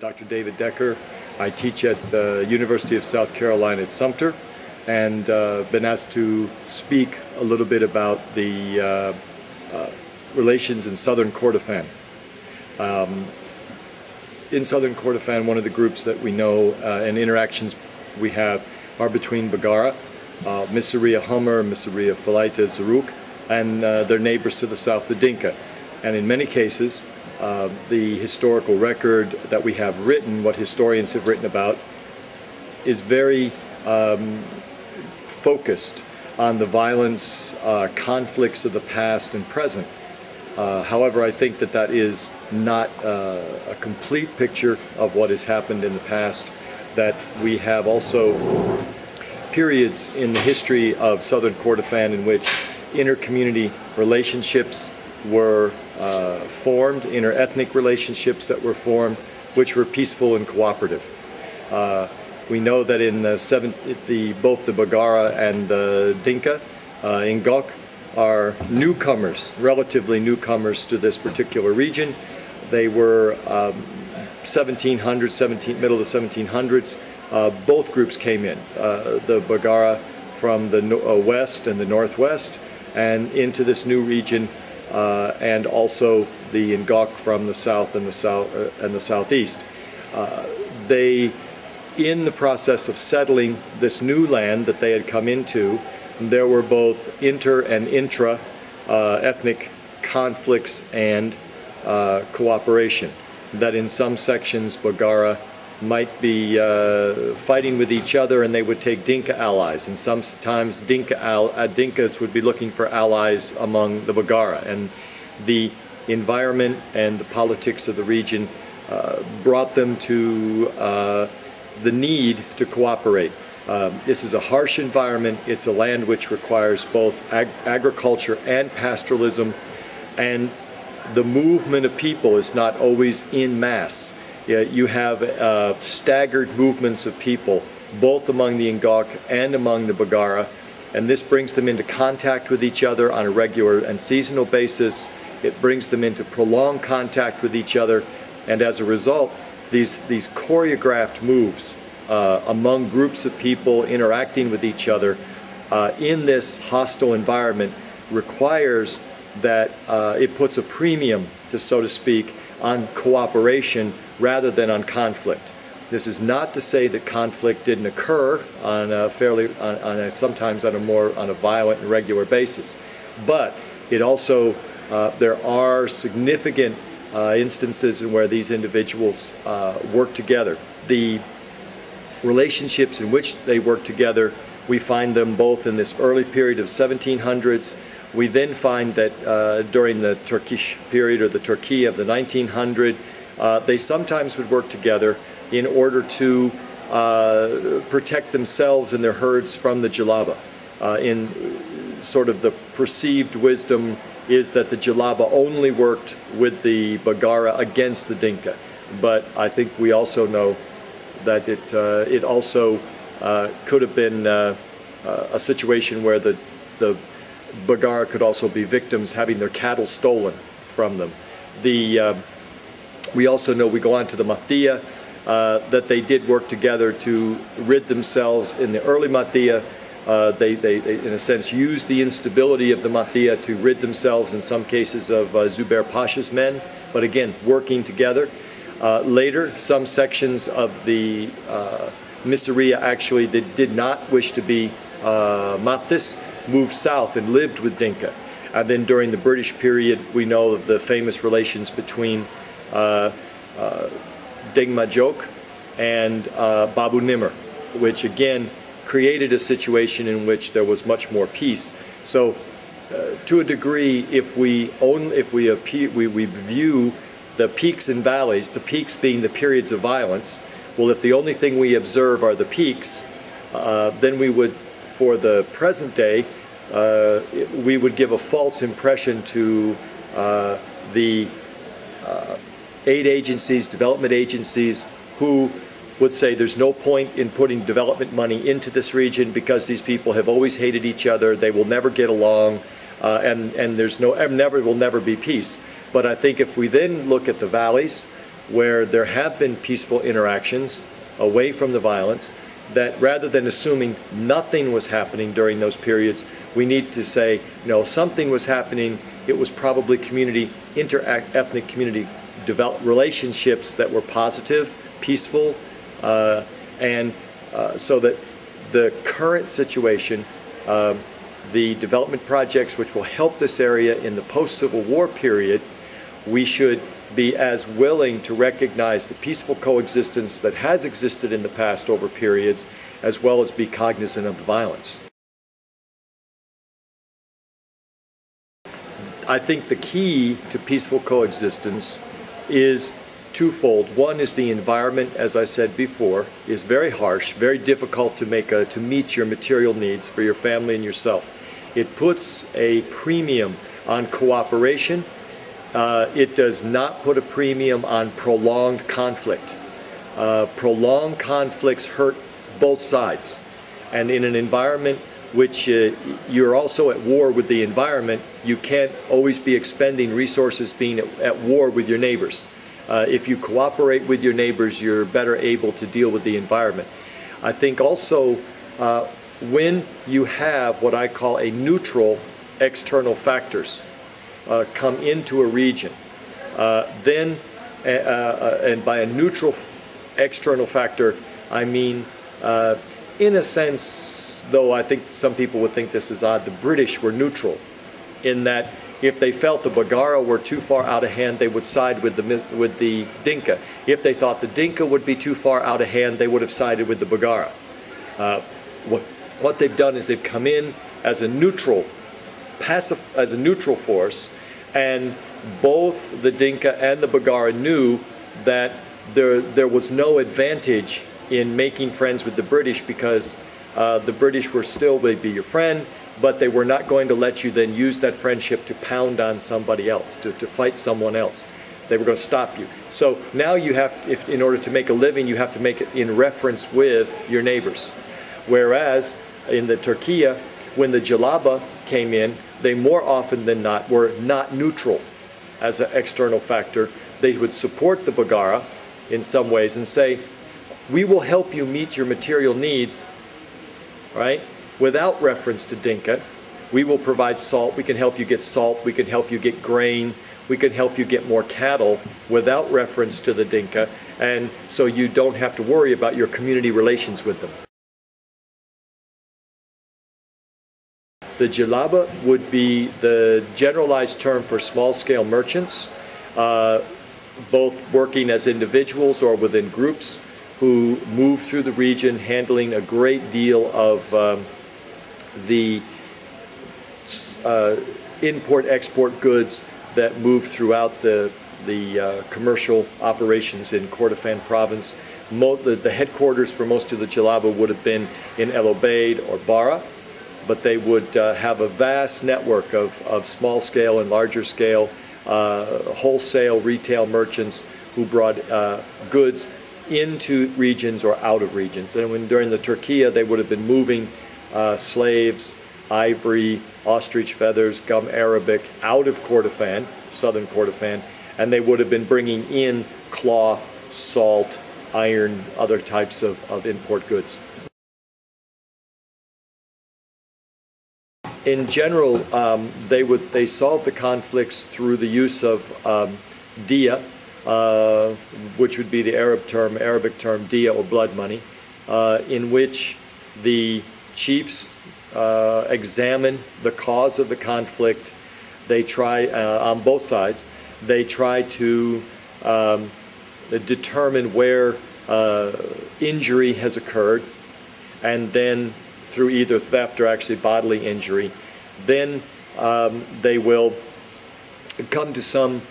Dr. David Decker. I teach at the University of South Carolina-Sumter and been asked to speak a little bit about the relations in Southern Kordofan. In Southern Kordofan, one of the groups that we know and interactions we have are between Baggara, Missouriya Hummer, Missouriya Falaita, Zaruk, and their neighbors to the south, the Dinka. And in many cases, the historical record that we have written, what historians have written about, is very focused on the violence, conflicts of the past and present. However, I think that that is not a complete picture of what has happened in the past, that we have also periods in the history of Southern Kordofan in which inter-community relationships were formed, inter-ethnic relationships that were formed, which were peaceful and cooperative. We know that in both the Baggara and the Dinka in Gok are newcomers, relatively newcomers to this particular region. They were 1700s, middle of the 1700s. Both groups came in, the Baggara from the west and the northwest, and into this new region, and also the Ngok from the south and the southeast. They, in the process of settling this new land that they had come into, there were both inter and intra ethnic conflicts and cooperation. That in some sections Baggara might be fighting with each other, and they would take Dinka allies, and sometimes Dinkas would be looking for allies among the Baggara, and the environment and the politics of the region brought them to the need to cooperate. This is a harsh environment. It's a land which requires both agriculture and pastoralism, and the movement of people is not always in mass. You have staggered movements of people, both among the Ngok and among the Baggara, and this brings them into contact with each other on a regular and seasonal basis. It brings them into prolonged contact with each other, and as a result, these choreographed moves among groups of people interacting with each other in this hostile environment requires that it puts a premium, so to speak, on cooperation rather than on conflict. This is not to say that conflict didn't occur on a sometimes on a violent and regular basis, but it also there are significant instances in where these individuals work together. The relationships in which they work together, we find them both in this early period of 1700s. We then find that during the Turkish period, or the Turkey of the 1900s, they sometimes would work together in order to protect themselves and their herds from the Jalaba. In sort of the perceived wisdom is that the Jalaba only worked with the Baggara against the Dinka, but I think we also know that it also could have been a situation where the Baggara could also be victims, having their cattle stolen from them. We also know, we go on to the Mathiya, that they did work together to rid themselves. In the early Mathiya, they in a sense used the instability of the Mathiya to rid themselves in some cases of Zubair Pasha's men, but again working together. Later, some sections of the Missouriya actually did not wish to be Mathis, moved south and lived with Dinka. And then during the British period, we know of the famous relations between Dingma Jok and Babu Nimr, which again created a situation in which there was much more peace. So to a degree, if we view the peaks and valleys, the peaks being the periods of violence, well, if the only thing we observe are the peaks, then we would, for the present day, we would give a false impression to the aid agencies, development agencies, who would say there's no point in putting development money into this region because these people have always hated each other, they will never get along, and there's will never be peace. But I think if we then look at the valleys, where there have been peaceful interactions away from the violence, that rather than assuming nothing was happening during those periods, we need to say, no, something was happening. It was probably inter-ethnic community relationships that were positive, peaceful, and so that the current situation, the development projects which will help this area in the post-Civil War period, we should be as willing to recognize the peaceful coexistence that has existed in the past over periods, as well as be cognizant of the violence. I think the key to peaceful coexistence is twofold. One is the environment, as I said before, is very harsh, very difficult to meet your material needs for your family and yourself. It puts a premium on cooperation. It does not put a premium on prolonged conflict. Prolonged conflicts hurt both sides. And in an environment which you're also at war with the environment, you can't always be expending resources being at war with your neighbors. If you cooperate with your neighbors, you're better able to deal with the environment. I think also when you have what I call a neutral external factors come into a region, then, and by a neutral external factor, I mean, in a sense, though I think some people would think this is odd, the British were neutral in that if they felt the Baggara were too far out of hand, they would side with the Dinka. If they thought the Dinka would be too far out of hand, they would have sided with the Baggara. What they've done is they've come in as a neutral, as a neutral force, and both the Dinka and the Baggara knew that there was no advantage in making friends with the British, because the British were still, they'd be your friend, but they were not going to let you then use that friendship to pound on somebody else, to fight someone else. They were going to stop you. So now you have, in order to make a living, you have to make it in reference with your neighbors. Whereas in the Turkey, when the Jalaba came in, they more often than not were not neutral as an external factor. They would support the Baggara in some ways and say, we will help you meet your material needs, right? Without reference to Dinka. We will provide salt, we can help you get salt, we can help you get grain, we can help you get more cattle without reference to the Dinka, and so you don't have to worry about your community relations with them. The Jalaba would be the generalized term for small-scale merchants, both working as individuals or within groups, who move through the region handling a great deal of the import-export goods that move throughout the commercial operations in Kordofan province. The headquarters for most of the Jalaba would have been in El Obeid or Bara, but they would have a vast network of small-scale and larger-scale wholesale retail merchants who brought goods into regions or out of regions. And when during the Turkey, they would have been moving slaves, ivory, ostrich feathers, gum arabic out of Kordofan, Southern Kordofan, and they would have been bringing in cloth, salt, iron, other types of import goods. In general, they solved the conflicts through the use of diya, which would be the Arabic term diya, or blood money, in which the chiefs examine the cause of the conflict. They try, on both sides, they try to determine where injury has occurred, and then through either theft or actually bodily injury, then they will come to some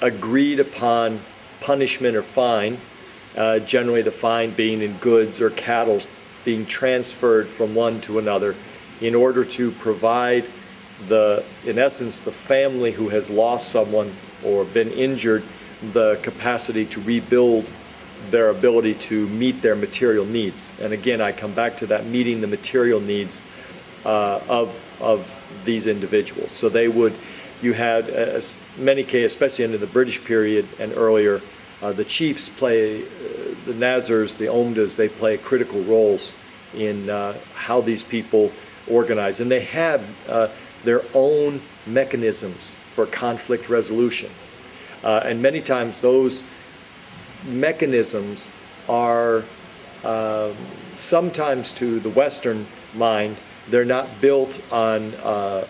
agreed upon punishment or fine, generally the fine being in goods or cattle being transferred from one to another, in order to provide in essence, the family who has lost someone or been injured, the capacity to rebuild their ability to meet their material needs. And again, I come back to that, meeting the material needs of these individuals. So they would you had, as many cases, especially under the British period and earlier, the chiefs play, the Nazars, the Omdas, they play critical roles in how these people organize. And they had their own mechanisms for conflict resolution. And many times those mechanisms are sometimes, to the Western mind, they're not built on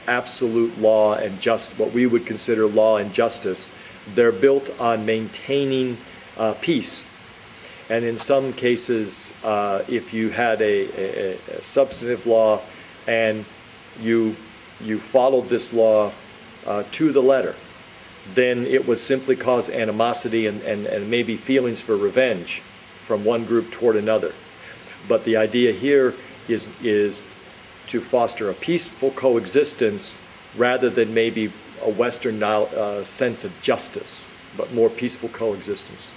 absolute law and what we would consider law and justice. They're built on maintaining peace. And in some cases, if you had a substantive law and you followed this law to the letter, then it would simply cause animosity and maybe feelings for revenge from one group toward another. But the idea here is to foster a peaceful coexistence rather than maybe a Western sense of justice, but more peaceful coexistence.